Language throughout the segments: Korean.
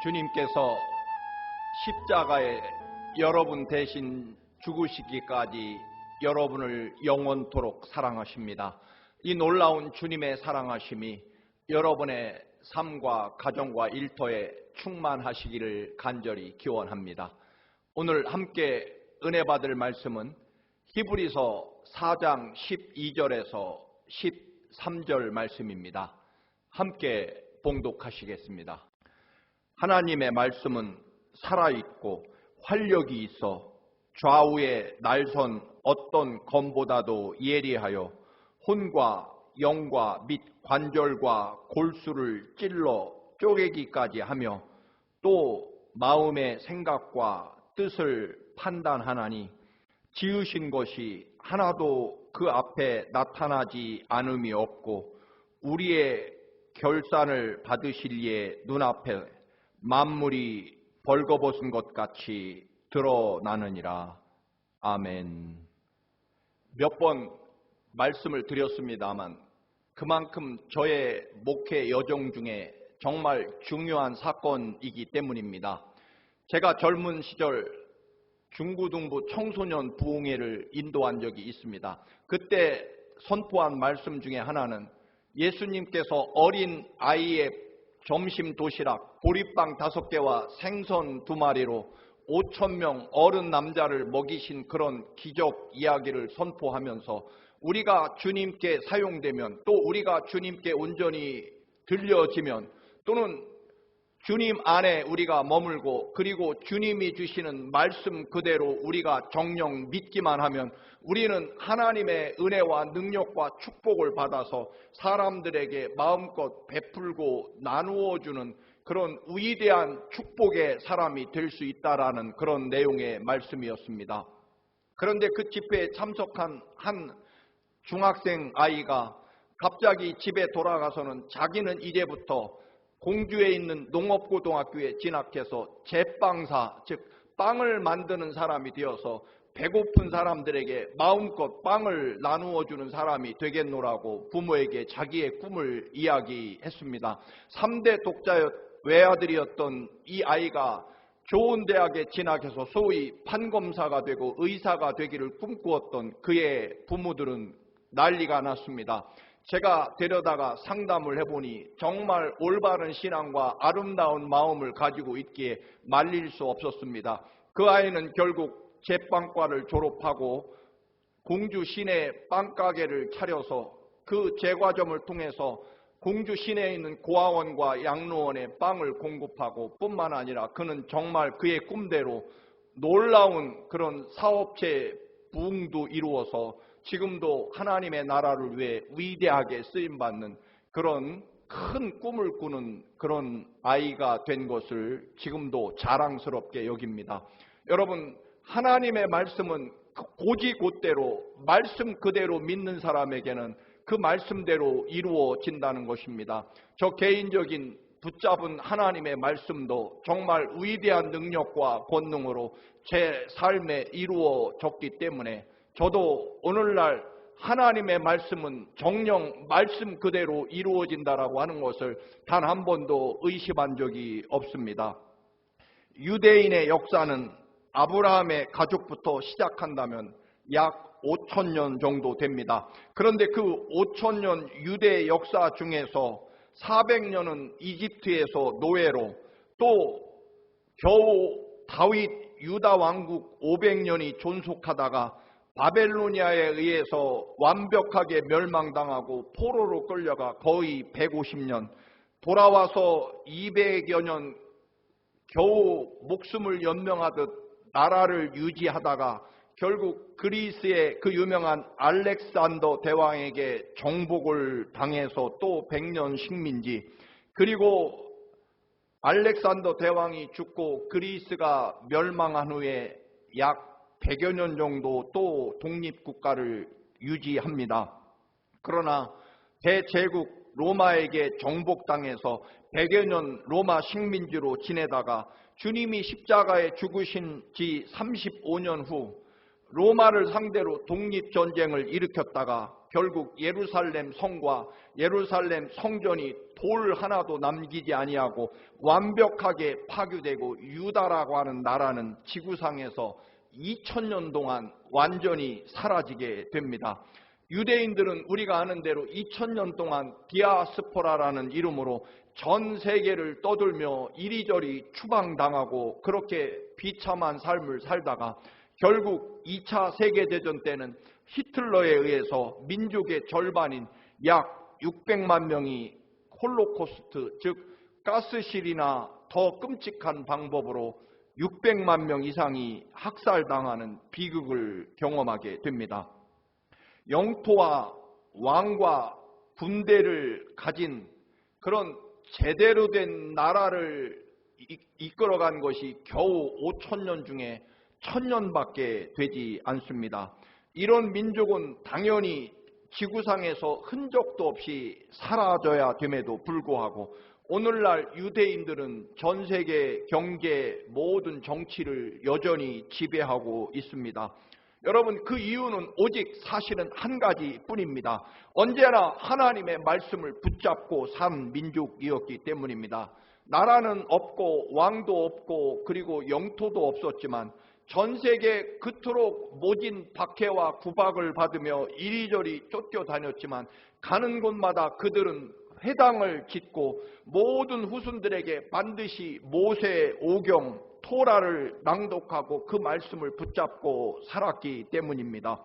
주님께서 십자가에 여러분 대신 죽으시기까지 여러분을 영원토록 사랑하십니다. 이 놀라운 주님의 사랑하심이 여러분의 삶과 가정과 일터에 충만하시기를 간절히 기원합니다. 오늘 함께 은혜 받을 말씀은 히브리서 4장 12절에서 13절 말씀입니다. 함께 봉독하시겠습니다. 하나님의 말씀은 살아있고 활력이 있어 좌우에 날선 어떤 검보다도 예리하여 혼과 영과 및 관절과 골수를 찔러 쪼개기까지 하며 또 마음의 생각과 뜻을 판단하나니 지으신 것이 하나도 그 앞에 나타나지 않음이 없고 우리의 결산을 받으실 이의 눈앞에 만물이 벌거벗은 것 같이 드러나느니라. 아멘. 몇 번 말씀을 드렸습니다만 그만큼 저의 목회 여정 중에 정말 중요한 사건이기 때문입니다. 제가 젊은 시절 중고등부 청소년 부흥회를 인도한 적이 있습니다. 그때 선포한 말씀 중에 하나는 예수님께서 어린 아이의 점심 도시락 보리빵 5개와 생선 2마리로 5,000명 어른 남자를 먹이신 그런 기적 이야기를 선포하면서 우리가 주님께 사용되면 또 우리가 주님께 온전히 들려지면 또는 주님 안에 우리가 머물고 그리고 주님이 주시는 말씀 그대로 우리가 정녕 믿기만 하면 우리는 하나님의 은혜와 능력과 축복을 받아서 사람들에게 마음껏 베풀고 나누어주는 그런 위대한 축복의 사람이 될 수 있다라는 그런 내용의 말씀이었습니다. 그런데 그 집회에 참석한 한 중학생 아이가 갑자기 집에 돌아가서는 자기는 이제부터 공주에 있는 농업고등학교에 진학해서 제빵사, 즉 빵을 만드는 사람이 되어서 배고픈 사람들에게 마음껏 빵을 나누어주는 사람이 되겠노라고 부모에게 자기의 꿈을 이야기했습니다. 3대 독자 외아들이었던 이 아이가 좋은 대학에 진학해서 소위 판검사가 되고 의사가 되기를 꿈꾸었던 그의 부모들은 난리가 났습니다. 제가 데려다가 상담을 해보니 정말 올바른 신앙과 아름다운 마음을 가지고 있기에 말릴 수 없었습니다. 그 아이는 결국 제빵과를 졸업하고 공주 시내 빵가게를 차려서 그 제과점을 통해서 공주 시내에 있는 고아원과 양로원에 빵을 공급하고 뿐만 아니라 그는 정말 그의 꿈대로 놀라운 그런 사업체 부흥도 이루어서 지금도 하나님의 나라를 위해 위대하게 쓰임받는 그런 큰 꿈을 꾸는 그런 아이가 된 것을 지금도 자랑스럽게 여깁니다. 여러분, 하나님의 말씀은 고지곧대로 말씀 그대로 믿는 사람에게는 그 말씀대로 이루어진다는 것입니다. 저 개인적인 붙잡은 하나님의 말씀도 정말 위대한 능력과 권능으로 제 삶에 이루어졌기 때문에 저도 오늘날 하나님의 말씀은 정녕 말씀 그대로 이루어진다라고 하는 것을 단 한 번도 의심한 적이 없습니다. 유대인의 역사는 아브라함의 가족부터 시작한다면 약 5,000년 정도 됩니다. 그런데 그 5,000년 유대 역사 중에서 400년은 이집트에서 노예로 또 겨우 다윗 유다 왕국 500년이 존속하다가 바벨로니아에 의해서 완벽하게 멸망당하고 포로로 끌려가 거의 150년 돌아와서 200여 년 겨우 목숨을 연명하듯 나라를 유지하다가 결국 그리스의 그 유명한 알렉산더 대왕에게 정복을 당해서 또 100년 식민지 그리고 알렉산더 대왕이 죽고 그리스가 멸망한 후에 약 100여 년 정도 또 독립국가를 유지합니다. 그러나 대제국 로마에게 정복당해서 100여 년 로마 식민지로 지내다가 주님이 십자가에 죽으신 지 35년 후 로마를 상대로 독립전쟁을 일으켰다가 결국 예루살렘 성과 예루살렘 성전이 돌 하나도 남기지 아니하고 완벽하게 파괴되고 유다라고 하는 나라는 지구상에서 2000년 동안 완전히 사라지게 됩니다. 유대인들은 우리가 아는 대로 2000년 동안 디아스포라라는 이름으로 전 세계를 떠돌며 이리저리 추방당하고 그렇게 비참한 삶을 살다가 결국 2차 세계대전 때는 히틀러에 의해서 민족의 절반인 약 600만 명이 홀로코스트, 즉 가스실이나 더 끔찍한 방법으로 600만 명 이상이 학살당하는 비극을 경험하게 됩니다. 영토와 왕과 군대를 가진 그런 제대로 된 나라를 이끌어간 것이 겨우 5,000년 중에 1000년밖에 되지 않습니다. 이런 민족은 당연히 지구상에서 흔적도 없이 사라져야 됨에도 불구하고 오늘날 유대인들은 전 세계 경제 모든 정치를 여전히 지배하고 있습니다. 여러분, 그 이유는 오직 사실은 한 가지뿐입니다. 언제나 하나님의 말씀을 붙잡고 산 민족이었기 때문입니다. 나라는 없고 왕도 없고 그리고 영토도 없었지만 전 세계 그토록 모진 박해와 구박을 받으며 이리저리 쫓겨다녔지만 가는 곳마다 그들은 회당을 짓고 모든 후손들에게 반드시 모세의 오경 토라를 낭독하고 그 말씀을 붙잡고 살았기 때문입니다.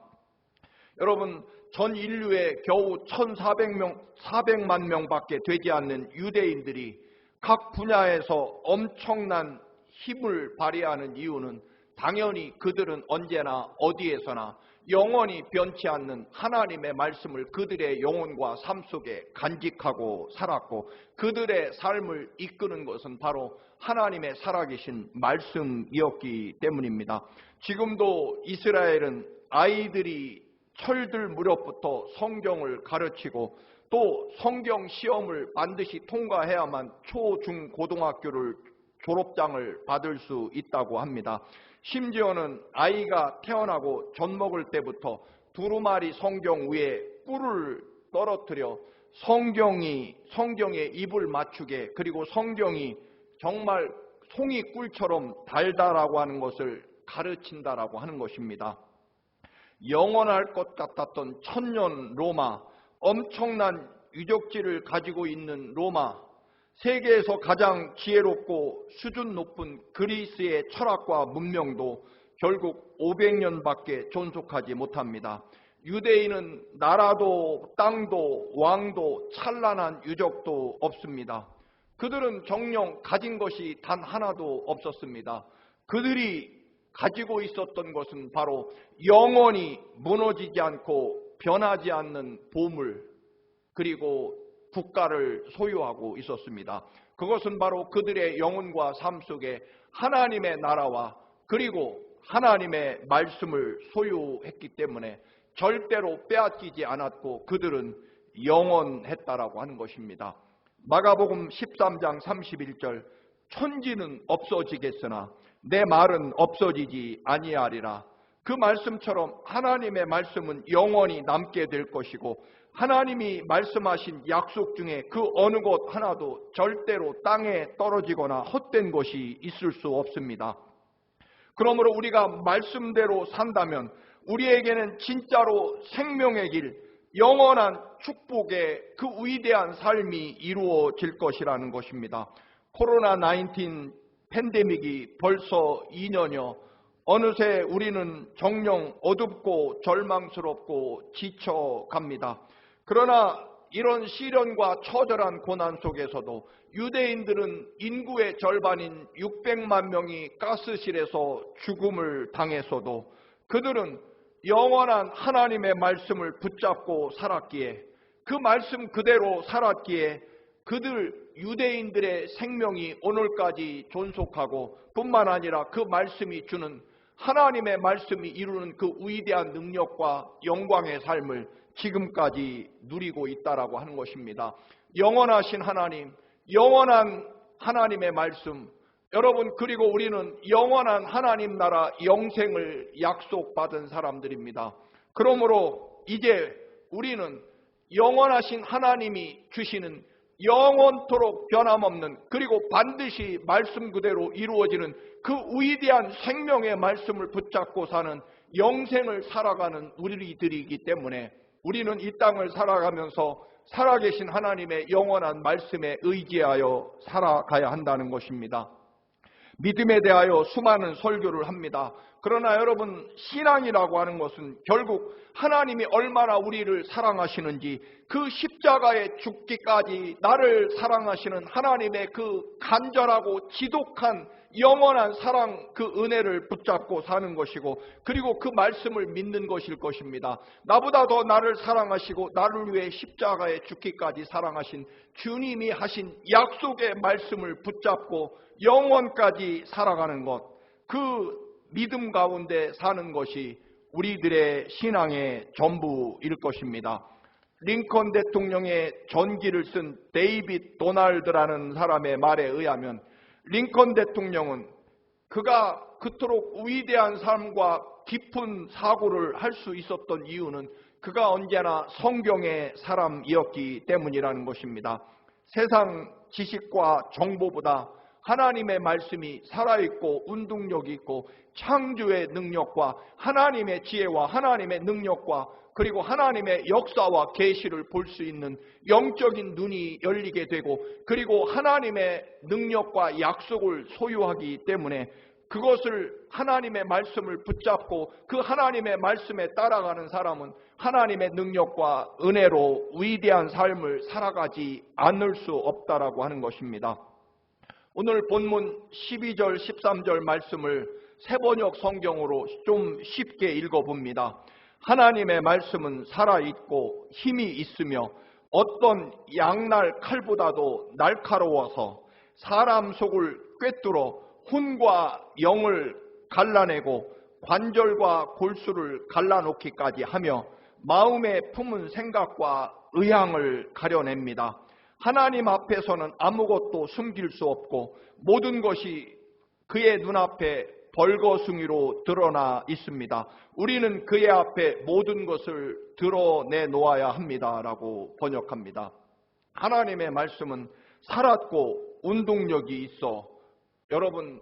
여러분, 전 인류의 겨우 400만 명밖에 되지 않는 유대인들이 각 분야에서 엄청난 힘을 발휘하는 이유는 당연히 그들은 언제나 어디에서나 영원히 변치 않는 하나님의 말씀을 그들의 영혼과 삶 속에 간직하고 살았고 그들의 삶을 이끄는 것은 바로 하나님의 살아계신 말씀이었기 때문입니다. 지금도 이스라엘은 아이들이 철들 무렵부터 성경을 가르치고 또 성경 시험을 반드시 통과해야만 초, 중, 고등학교를 졸업장을 받을 수 있다고 합니다. 심지어는 아이가 태어나고 젖먹을 때부터 두루마리 성경 위에 꿀을 떨어뜨려 성경에 입을 맞추게, 그리고 성경이 정말 송이 꿀처럼 달다라고 하는 것을 가르친다라고 하는 것입니다. 영원할 것 같았던 천년 로마, 엄청난 유적지를 가지고 있는 로마, 세계에서 가장 지혜롭고 수준 높은 그리스의 철학과 문명도 결국 500년밖에 존속하지 못합니다. 유대인은 나라도 땅도 왕도 찬란한 유적도 없습니다. 그들은 정녕 가진 것이 단 하나도 없었습니다. 그들이 가지고 있었던 것은 바로 영원히 무너지지 않고 변하지 않는 보물, 그리고 국가를 소유하고 있었습니다. 그것은 바로 그들의 영혼과 삶 속에 하나님의 나라와 그리고 하나님의 말씀을 소유했기 때문에 절대로 빼앗기지 않았고 그들은 영원했다라고 하는 것입니다. 마가복음 13장 31절, 천지는 없어지겠으나 내 말은 없어지지 아니하리라. 그 말씀처럼 하나님의 말씀은 영원히 남게 될 것이고 하나님이 말씀하신 약속 중에 그 어느 것 하나도 절대로 땅에 떨어지거나 헛된 것이 있을 수 없습니다. 그러므로 우리가 말씀대로 산다면 우리에게는 진짜로 생명의 길, 영원한 축복의 그 위대한 삶이 이루어질 것이라는 것입니다. 코로나19 팬데믹이 벌써 2년여, 어느새 우리는 정녕 어둡고 절망스럽고 지쳐갑니다. 그러나 이런 시련과 처절한 고난 속에서도 유대인들은 인구의 절반인 600만 명이 가스실에서 죽음을 당했어도 그들은 영원한 하나님의 말씀을 붙잡고 살았기에, 그 말씀 그대로 살았기에 그들 유대인들의 생명이 오늘까지 존속하고 뿐만 아니라 그 말씀이 주는 하나님의 말씀이 이루는 그 위대한 능력과 영광의 삶을 지금까지 누리고 있다라고 하는 것입니다. 영원하신 하나님, 영원한 하나님의 말씀, 여러분, 그리고 우리는 영원한 하나님 나라 영생을 약속받은 사람들입니다. 그러므로 이제 우리는 영원하신 하나님이 주시는 영원토록 변함없는, 그리고 반드시 말씀 그대로 이루어지는 그 위대한 생명의 말씀을 붙잡고 사는 영생을 살아가는 우리들이기 때문에 우리는 이 땅을 살아가면서 살아계신 하나님의 영원한 말씀에 의지하여 살아가야 한다는 것입니다. 믿음에 대하여 수많은 설교를 합니다. 그러나 여러분, 신앙이라고 하는 것은 결국 하나님이 얼마나 우리를 사랑하시는지, 그 십자가에 죽기까지 나를 사랑하시는 하나님의 그 간절하고 지독한 영원한 사랑, 그 은혜를 붙잡고 사는 것이고, 그리고 그 말씀을 믿는 것일 것입니다. 나보다 더 나를 사랑하시고 나를 위해 십자가에 죽기까지 사랑하신 주님이 하신 약속의 말씀을 붙잡고 영원까지 살아가는 것, 그 믿음 가운데 사는 것이 우리들의 신앙의 전부일 것입니다. 링컨 대통령의 전기를 쓴 데이빗 도널드라는 사람의 말에 의하면, 링컨 대통령은 그가 그토록 위대한 삶과 깊은 사고를 할 수 있었던 이유는 그가 언제나 성경의 사람이었기 때문이라는 것입니다. 세상 지식과 정보보다 하나님의 말씀이 살아있고 운동력이 있고 창조의 능력과 하나님의 지혜와 하나님의 능력과 그리고 하나님의 역사와 계시를 볼 수 있는 영적인 눈이 열리게 되고, 그리고 하나님의 능력과 약속을 소유하기 때문에 그것을, 하나님의 말씀을 붙잡고 그 하나님의 말씀에 따라가는 사람은 하나님의 능력과 은혜로 위대한 삶을 살아가지 않을 수 없다라고 하는 것입니다. 오늘 본문 12절 13절 말씀을 새번역 성경으로 좀 쉽게 읽어봅니다. 하나님의 말씀은 살아있고 힘이 있으며 어떤 양날 칼보다도 날카로워서 사람 속을 꿰뚫어 혼과 영을 갈라내고 관절과 골수를 갈라놓기까지 하며 마음에 품은 생각과 의향을 가려냅니다. 하나님 앞에서는 아무것도 숨길 수 없고 모든 것이 그의 눈앞에 벌거숭이로 드러나 있습니다. 우리는 그의 앞에 모든 것을 드러내 놓아야 합니다 라고 번역합니다. 하나님의 말씀은 살았고 운동력이 있어, 여러분,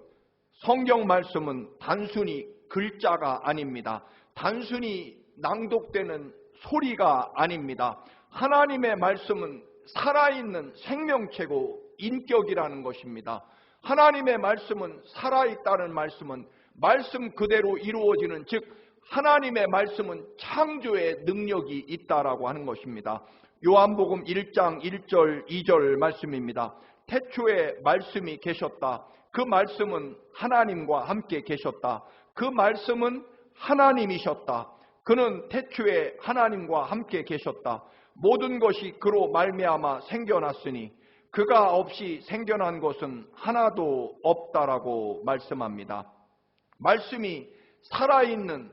성경 말씀은 단순히 글자가 아닙니다. 단순히 낭독되는 소리가 아닙니다. 하나님의 말씀은 살아있는 생명체고 인격이라는 것입니다. 하나님의 말씀은 살아있다는 말씀은 말씀 그대로 이루어지는, 즉 하나님의 말씀은 창조의 능력이 있다라고 하는 것입니다. 요한복음 1장 1절 2절 말씀입니다. 태초에 말씀이 계셨다. 그 말씀은 하나님과 함께 계셨다. 그 말씀은 하나님이셨다. 그는 태초에 하나님과 함께 계셨다. 모든 것이 그로 말미암아 생겨났으니 그가 없이 생겨난 것은 하나도 없다라고 말씀합니다. 말씀이 살아있는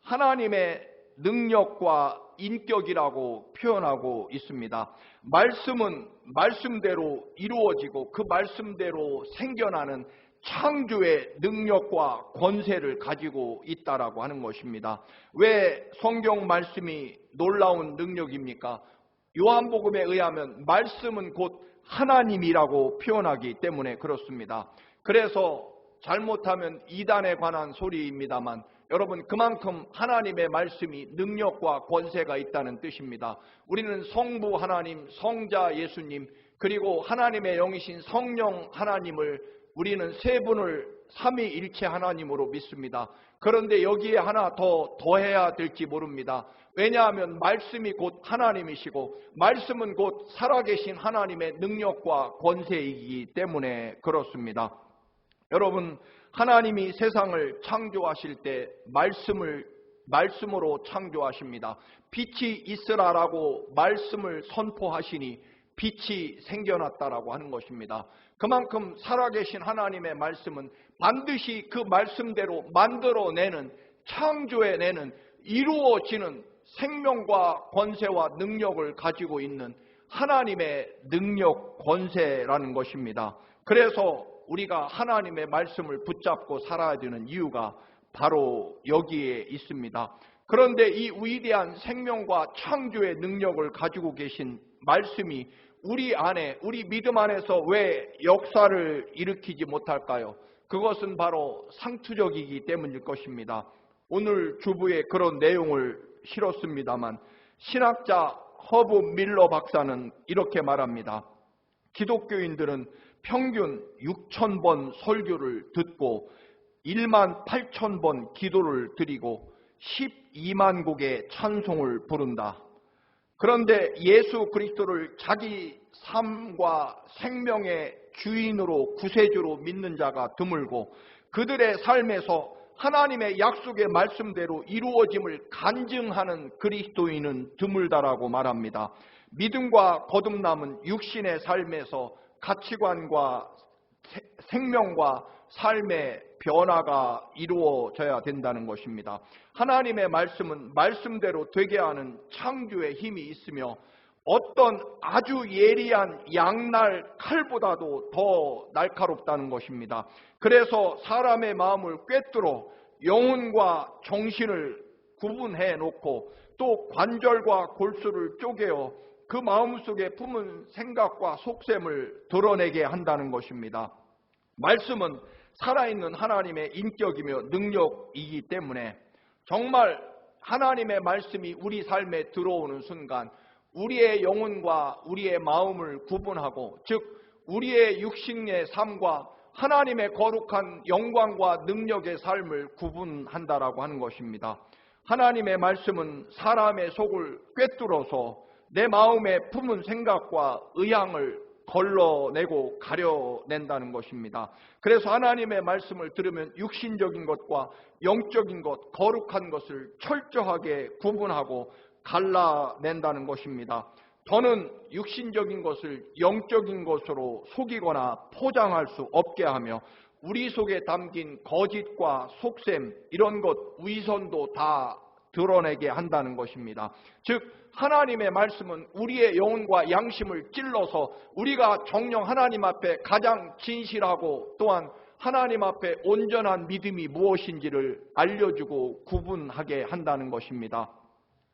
하나님의 능력과 인격이라고 표현하고 있습니다. 말씀은 말씀대로 이루어지고 그 말씀대로 생겨나는 창조의 능력과 권세를 가지고 있다라고 하는 것입니다. 왜 성경 말씀이 놀라운 능력입니까? 요한복음에 의하면 말씀은 곧 하나님이라고 표현하기 때문에 그렇습니다. 그래서 잘못하면 이단에 관한 소리입니다만, 여러분, 그만큼 하나님의 말씀이 능력과 권세가 있다는 뜻입니다. 우리는 성부 하나님, 성자 예수님, 그리고 하나님의 영이신 성령 하나님을, 우리는 세 분을 삼위일체 하나님으로 믿습니다. 그런데 여기에 하나 더해야 될지 모릅니다. 왜냐하면 말씀이 곧 하나님이시고 말씀은 곧 살아계신 하나님의 능력과 권세이기 때문에 그렇습니다. 여러분, 하나님이 세상을 창조하실 때 말씀으로 창조하십니다. 빛이 있으라라고 말씀을 선포하시니 빛이 생겨났다라고 하는 것입니다. 그만큼 살아계신 하나님의 말씀은 반드시 그 말씀대로 만들어내는, 창조해내는, 이루어지는 생명과 권세와 능력을 가지고 있는 하나님의 능력, 권세라는 것입니다. 그래서 우리가 하나님의 말씀을 붙잡고 살아야 되는 이유가 바로 여기에 있습니다. 그런데 이 위대한 생명과 창조의 능력을 가지고 계신 말씀이 우리 안에, 우리 믿음 안에서 왜 역사를 일으키지 못할까요? 그것은 바로 상투적이기 때문일 것입니다. 오늘 주부에 그런 내용을 실었습니다만 신학자 허브 밀러 박사는 이렇게 말합니다. 기독교인들은 평균 6,000번 설교를 듣고 18,000번 기도를 드리고 12만 곡의 찬송을 부른다. 그런데 예수 그리스도를 자기 삶과 생명의 주인으로 구세주로 믿는 자가 드물고 그들의 삶에서 하나님의 약속의 말씀대로 이루어짐을 간증하는 그리스도인은 드물다라고 말합니다. 믿음과 거듭남은 육신의 삶에서 가치관과 생명과 삶의 변화가 이루어져야 된다는 것입니다. 하나님의 말씀은 말씀대로 되게 하는 창조의 힘이 있으며 어떤 아주 예리한 양날 칼보다도 더 날카롭다는 것입니다. 그래서 사람의 마음을 꿰뚫어 영혼과 정신을 구분해 놓고 또 관절과 골수를 쪼개어 그 마음속에 품은 생각과 속셈을 드러내게 한다는 것입니다. 말씀은 살아있는 하나님의 인격이며 능력이기 때문에 정말 하나님의 말씀이 우리 삶에 들어오는 순간 우리의 영혼과 우리의 마음을 구분하고 즉 우리의 육신의 삶과 하나님의 거룩한 영광과 능력의 삶을 구분한다라고 하는 것입니다. 하나님의 말씀은 사람의 속을 꿰뚫어서 내 마음에 품은 생각과 의향을 걸러내고 가려낸다는 것입니다. 그래서 하나님의 말씀을 들으면 육신적인 것과 영적인 것, 거룩한 것을 철저하게 구분하고 갈라낸다는 것입니다. 더는 육신적인 것을 영적인 것으로 속이거나 포장할 수 없게 하며 우리 속에 담긴 거짓과 속셈 이런 것 위선도 다 드러내게 한다는 것입니다. 즉 하나님의 말씀은 우리의 영혼과 양심을 찔러서 우리가 정녕 하나님 앞에 가장 진실하고 또한 하나님 앞에 온전한 믿음이 무엇인지를 알려주고 구분하게 한다는 것입니다.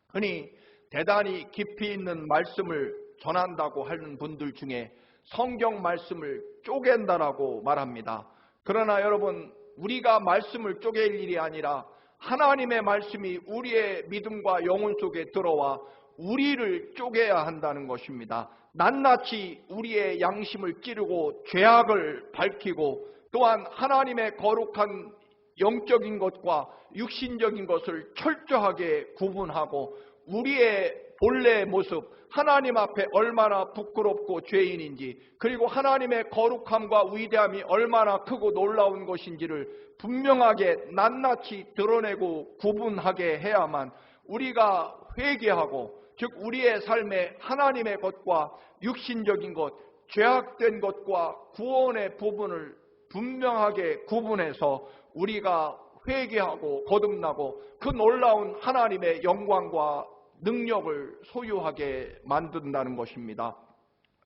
흔히 대단히 깊이 있는 말씀을 전한다고 하는 분들 중에 성경 말씀을 쪼갠다라고 말합니다. 그러나 여러분 우리가 말씀을 쪼갤 일이 아니라 하나님의 말씀이 우리의 믿음과 영혼 속에 들어와 우리를 쪼개야 한다는 것입니다. 낱낱이 우리의 양심을 찌르고 죄악을 밝히고 또한 하나님의 거룩한 영적인 것과 육신적인 것을 철저하게 구분하고 우리의 본래의 모습, 하나님 앞에 얼마나 부끄럽고 죄인인지 그리고 하나님의 거룩함과 위대함이 얼마나 크고 놀라운 것인지를 분명하게 낱낱이 드러내고 구분하게 해야만 우리가 회개하고 즉 우리의 삶에 하나님의 것과 육신적인 것, 죄악된 것과 구원의 부분을 분명하게 구분해서 우리가 회개하고 거듭나고 그 놀라운 하나님의 영광과 능력을 소유하게 만든다는 것입니다.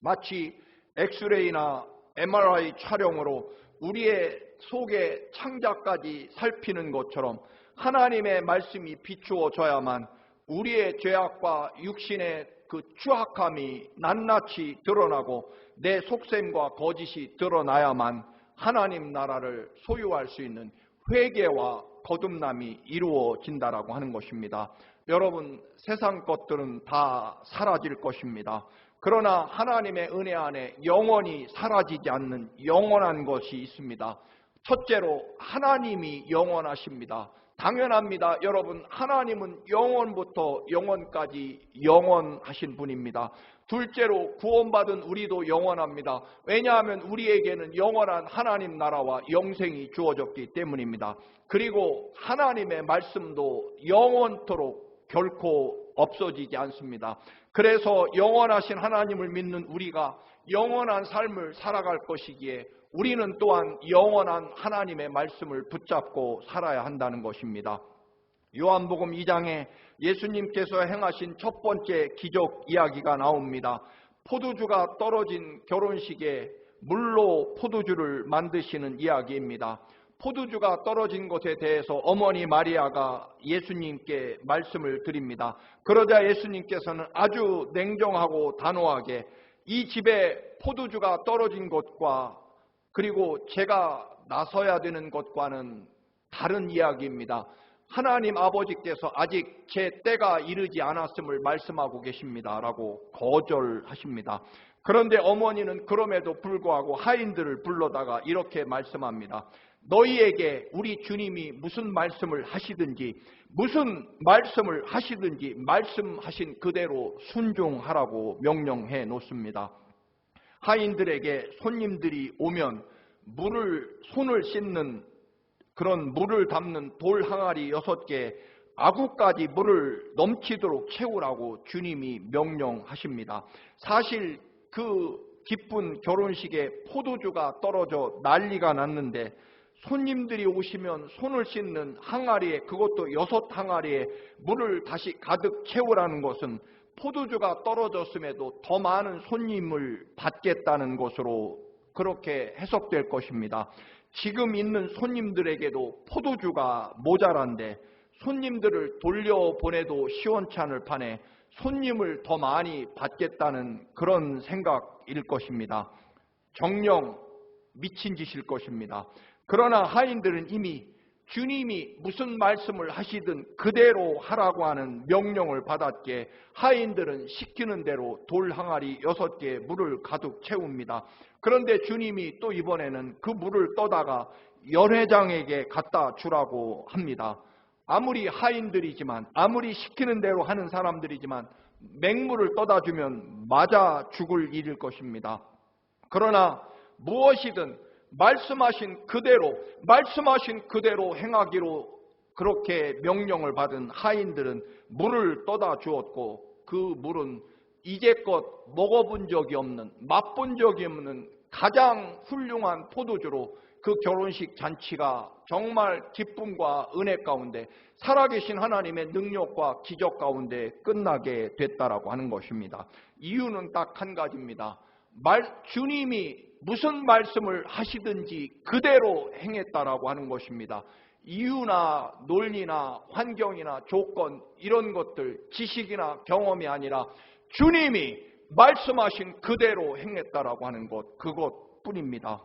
마치 엑스레이나 MRI 촬영으로 우리의 속의 창자까지 살피는 것처럼 하나님의 말씀이 비추어져야만 우리의 죄악과 육신의 그 추악함이 낱낱이 드러나고 내 속셈과 거짓이 드러나야만 하나님 나라를 소유할 수 있는 회개와 거듭남이 이루어진다라고 하는 것입니다. 여러분 세상 것들은 다 사라질 것입니다. 그러나 하나님의 은혜 안에 영원히 사라지지 않는 영원한 것이 있습니다. 첫째로 하나님이 영원하십니다. 당연합니다. 여러분 하나님은 영원부터 영원까지 영원하신 분입니다. 둘째로 구원받은 우리도 영원합니다. 왜냐하면 우리에게는 영원한 하나님 나라와 영생이 주어졌기 때문입니다. 그리고 하나님의 말씀도 영원토록 결코 없어지지 않습니다. 그래서 영원하신 하나님을 믿는 우리가 영원한 삶을 살아갈 것이기에 우리는 또한 영원한 하나님의 말씀을 붙잡고 살아야 한다는 것입니다. 요한복음 2장에 예수님께서 행하신 첫 번째 기적 이야기가 나옵니다. 포도주가 떨어진 결혼식에 물로 포도주를 만드시는 이야기입니다. 포도주가 떨어진 것에 대해서 어머니 마리아가 예수님께 말씀을 드립니다. 그러자 예수님께서는 아주 냉정하고 단호하게 이 집에 포도주가 떨어진 것과 그리고 제가 나서야 되는 것과는 다른 이야기입니다. 하나님 아버지께서 아직 제 때가 이르지 않았음을 말씀하고 계십니다 라고 거절하십니다. 그런데 어머니는 그럼에도 불구하고 하인들을 불러다가 이렇게 말씀합니다. 너희에게 우리 주님이 무슨 말씀을 하시든지 말씀하신 그대로 순종하라고 명령해 놓습니다. 하인들에게 손님들이 오면 손을 씻는 그런 물을 담는 돌 항아리 6개, 아구까지 물을 넘치도록 채우라고 주님이 명령하십니다. 사실 그 기쁜 결혼식에 포도주가 떨어져 난리가 났는데 손님들이 오시면 손을 씻는 항아리에, 그것도 6항아리에 물을 다시 가득 채우라는 것은 포도주가 떨어졌음에도 더 많은 손님을 받겠다는 것으로 그렇게 해석될 것입니다. 지금 있는 손님들에게도 포도주가 모자란데 손님들을 돌려보내도 시원찮을 판에 손님을 더 많이 받겠다는 그런 생각일 것입니다. 정녕 미친 짓일 것입니다. 그러나 하인들은 이미 주님이 무슨 말씀을 하시든 그대로 하라고 하는 명령을 받았기에 하인들은 시키는 대로 돌 항아리 6개에 물을 가득 채웁니다. 그런데 주님이 또 이번에는 그 물을 떠다가 연회장에게 갖다 주라고 합니다. 아무리 하인들이지만, 아무리 시키는 대로 하는 사람들이지만 맹물을 떠다 주면 맞아 죽을 일일 것입니다. 그러나 무엇이든 말씀하신 그대로 행하기로 그렇게 명령을 받은 하인들은 물을 떠다 주었고, 그 물은 이제껏 먹어본 적이 없는, 맛본 적이 없는 가장 훌륭한 포도주로 그 결혼식 잔치가 정말 기쁨과 은혜 가운데 살아계신 하나님의 능력과 기적 가운데 끝나게 됐다라고 하는 것입니다. 이유는 딱 한 가지입니다. 주님이 무슨 말씀을 하시든지 그대로 행했다라고 하는 것입니다. 이유나 논리나 환경이나 조건, 이런 것들, 지식이나 경험이 아니라 주님이 말씀하신 그대로 행했다라고 하는 것, 그것뿐입니다.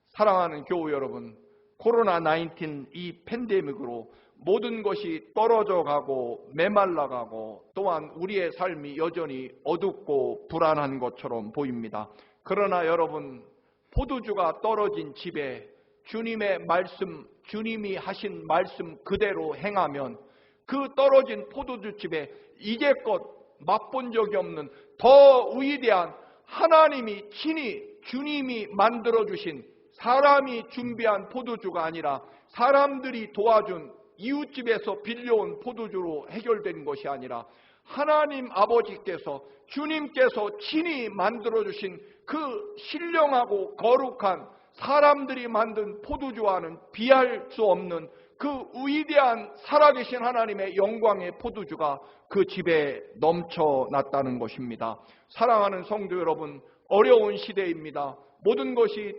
사랑하는 교우 여러분, 코로나19 이 팬데믹으로 모든 것이 떨어져 가고 메말라 가고 또한 우리의 삶이 여전히 어둡고 불안한 것처럼 보입니다. 그러나 여러분, 포도주가 떨어진 집에 주님의 말씀, 주님이 하신 말씀 그대로 행하면 그 떨어진 포도주집에 이제껏 맛본 적이 없는 더 위대한 하나님이 친히 주님이 만들어주신, 사람이 준비한 포도주가 아니라 사람들이 도와준 이웃집에서 빌려온 포도주로 해결된 것이 아니라 하나님 아버지께서, 주님께서 친히 만들어주신 그 신령하고 거룩한 사람들이 만든 포도주와는 비할 수 없는 그 위대한 살아계신 하나님의 영광의 포도주가 그 집에 넘쳐났다는 것입니다. 사랑하는 성도 여러분, 어려운 시대입니다. 모든 것이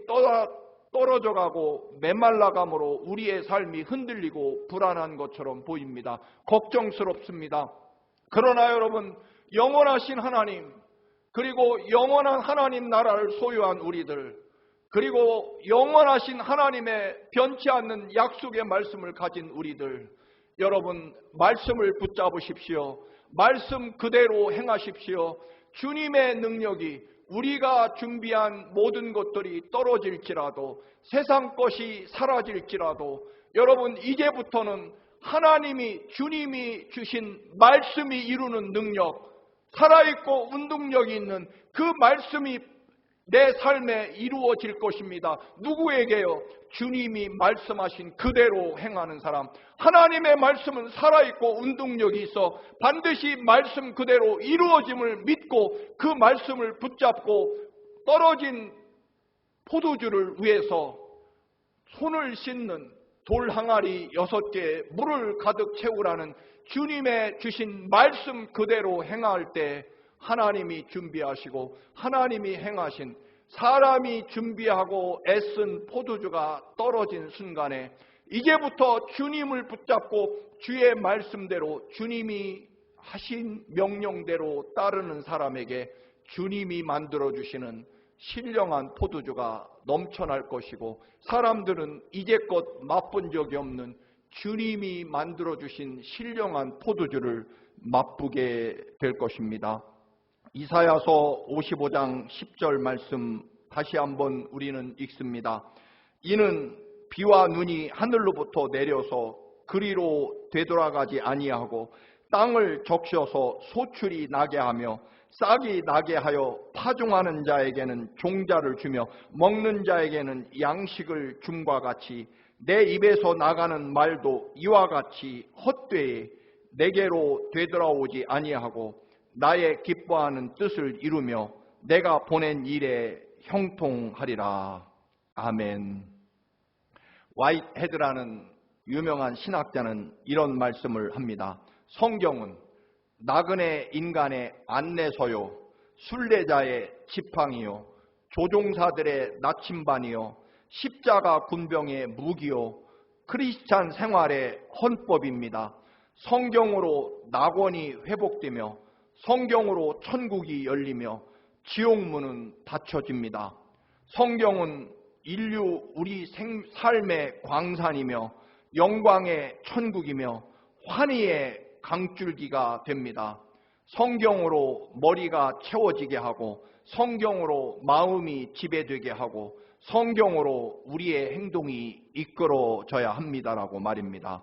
떨어져가고 메말라감으로 우리의 삶이 흔들리고 불안한 것처럼 보입니다. 걱정스럽습니다. 그러나 여러분, 영원하신 하나님, 그리고 영원한 하나님 나라를 소유한 우리들, 그리고 영원하신 하나님의 변치 않는 약속의 말씀을 가진 우리들, 여러분 말씀을 붙잡으십시오. 말씀 그대로 행하십시오. 주님의 능력이 우리가 준비한 모든 것들이 떨어질지라도, 세상 것이 사라질지라도, 여러분 이제부터는 하나님이, 주님이 주신 말씀이 이루는 능력, 살아있고 운동력이 있는 그 말씀이 내 삶에 이루어질 것입니다. 누구에게요? 주님이 말씀하신 그대로 행하는 사람. 하나님의 말씀은 살아있고 운동력이 있어 반드시 말씀 그대로 이루어짐을 믿고 그 말씀을 붙잡고 떨어진 포도주를 위해서 손을 씻는 돌 항아리 6개에 물을 가득 채우라는 주님의 주신 말씀 그대로 행할 때 하나님이 준비하시고 하나님이 행하신, 사람이 준비하고 애쓴 포도주가 떨어진 순간에 이제부터 주님을 붙잡고 주의 말씀대로 주님이 하신 명령대로 따르는 사람에게 주님이 만들어주시는 신령한 포도주가 넘쳐날 것이고, 사람들은 이제껏 맛본 적이 없는 주님이 만들어주신 신령한 포도주를 맛보게 될 것입니다. 이사야서 55장 10절 말씀 다시 한번 우리는 읽습니다. 이는 비와 눈이 하늘로부터 내려서 그리로 되돌아가지 아니하고 땅을 적셔서 소출이 나게 하며 싹이 나게 하여 파종하는 자에게는 종자를 주며 먹는 자에게는 양식을 줌과 같이 내 입에서 나가는 말도 이와 같이 헛되이 내게로 되돌아오지 아니하고 나의 기뻐하는 뜻을 이루며 내가 보낸 일에 형통하리라. 아멘. 와이트헤드라는 유명한 신학자는 이런 말씀을 합니다. 성경은 나그네 인간의 안내서요, 순례자의 지팡이요, 조종사들의 나침반이요, 십자가 군병의 무기요, 크리스찬 생활의 헌법입니다. 성경으로 낙원이 회복되며 성경으로 천국이 열리며 지옥문은 닫혀집니다. 성경은 인류 우리 삶의 광산이며 영광의 천국이며 환희의 강줄기가 됩니다. 성경으로 머리가 채워지게 하고 성경으로 마음이 지배되게 하고 성경으로 우리의 행동이 이끌어져야 합니다라고 말입니다.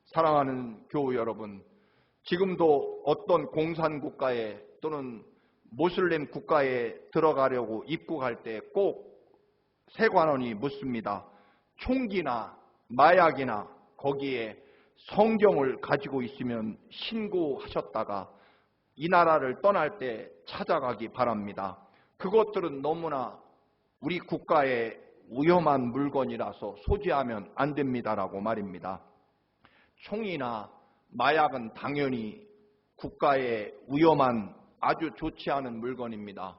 사랑하는 교우 여러분, 지금도 어떤 공산국가에 또는 모슬렘 국가에 들어가려고 입국할 때 꼭 세관원이 묻습니다. 총기나 마약이나 거기에 성경을 가지고 있으면 신고하셨다가 이 나라를 떠날 때 찾아가기 바랍니다. 그것들은 너무나 우리 국가의 위험한 물건이라서 소지하면 안 됩니다라고 말입니다. 총이나 마약은 당연히 국가의 위험한 아주 좋지 않은 물건입니다.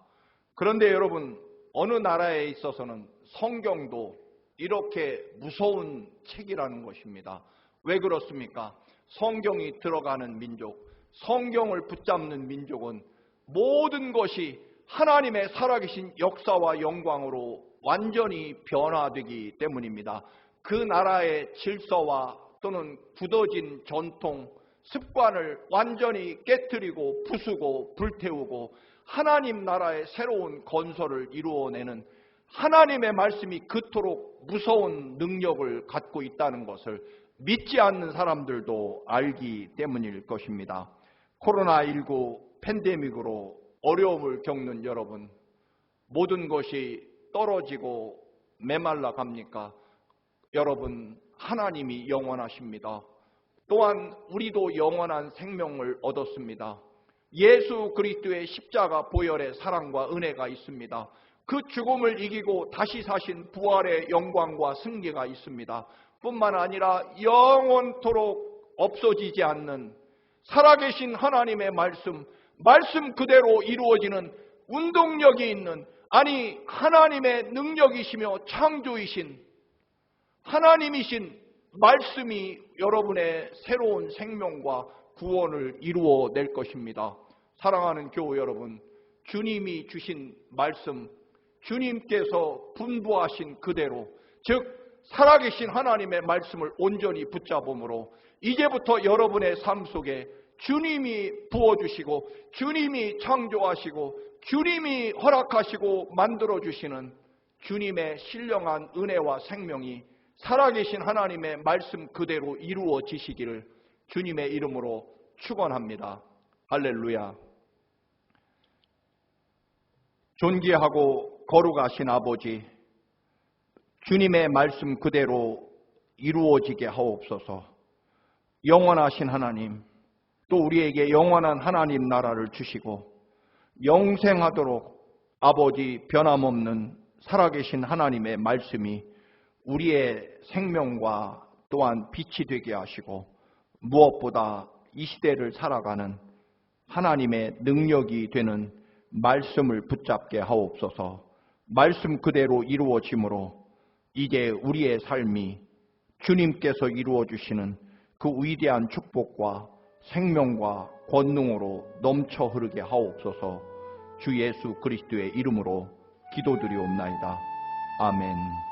그런데 여러분, 어느 나라에 있어서는 성경도 이렇게 무서운 책이라는 것입니다. 왜 그렇습니까? 성경이 들어가는 민족, 성경을 붙잡는 민족은 모든 것이 하나님의 살아계신 역사와 영광으로 완전히 변화되기 때문입니다. 그 나라의 질서와 또는 굳어진 전통, 습관을 완전히 깨뜨리고 부수고 불태우고 하나님 나라의 새로운 건설을 이루어내는 하나님의 말씀이 그토록 무서운 능력을 갖고 있다는 것을 믿지 않는 사람들도 알기 때문일 것입니다. 코로나19 팬데믹으로 어려움을 겪는 여러분, 모든 것이 떨어지고 메말라 갑니까? 여러분, 하나님이 영원하십니다. 또한 우리도 영원한 생명을 얻었습니다. 예수 그리스도의 십자가 보혈의 사랑과 은혜가 있습니다. 그 죽음을 이기고 다시 사신 부활의 영광과 승리가 있습니다. 뿐만 아니라 영원토록 없어지지 않는 살아계신 하나님의 말씀 그대로 이루어지는 운동력이 있는, 아니 하나님의 능력이시며 창조이신 하나님이신 말씀이 여러분의 새로운 생명과 구원을 이루어낼 것입니다. 사랑하는 교우 여러분, 주님이 주신 말씀, 주님께서 분부하신 그대로, 즉 살아계신 하나님의 말씀을 온전히 붙잡음으로 이제부터 여러분의 삶 속에 주님이 부어주시고 주님이 창조하시고 주님이 허락하시고 만들어주시는 주님의 신령한 은혜와 생명이 살아계신 하나님의 말씀 그대로 이루어지시기를 주님의 이름으로 축원합니다. 할렐루야. 존귀하고 거룩하신 아버지, 주님의 말씀 그대로 이루어지게 하옵소서. 영원하신 하나님, 또 우리에게 영원한 하나님 나라를 주시고 영생하도록 아버지 변함없는 살아계신 하나님의 말씀이 우리의 생명과 또한 빛이 되게 하시고 무엇보다 이 시대를 살아가는 하나님의 능력이 되는 말씀을 붙잡게 하옵소서. 말씀 그대로 이루어짐으로 이제 우리의 삶이 주님께서 이루어 주시는 그 위대한 축복과 생명과 권능으로 넘쳐 흐르게 하옵소서. 주 예수 그리스도의 이름으로 기도드리옵나이다. 아멘.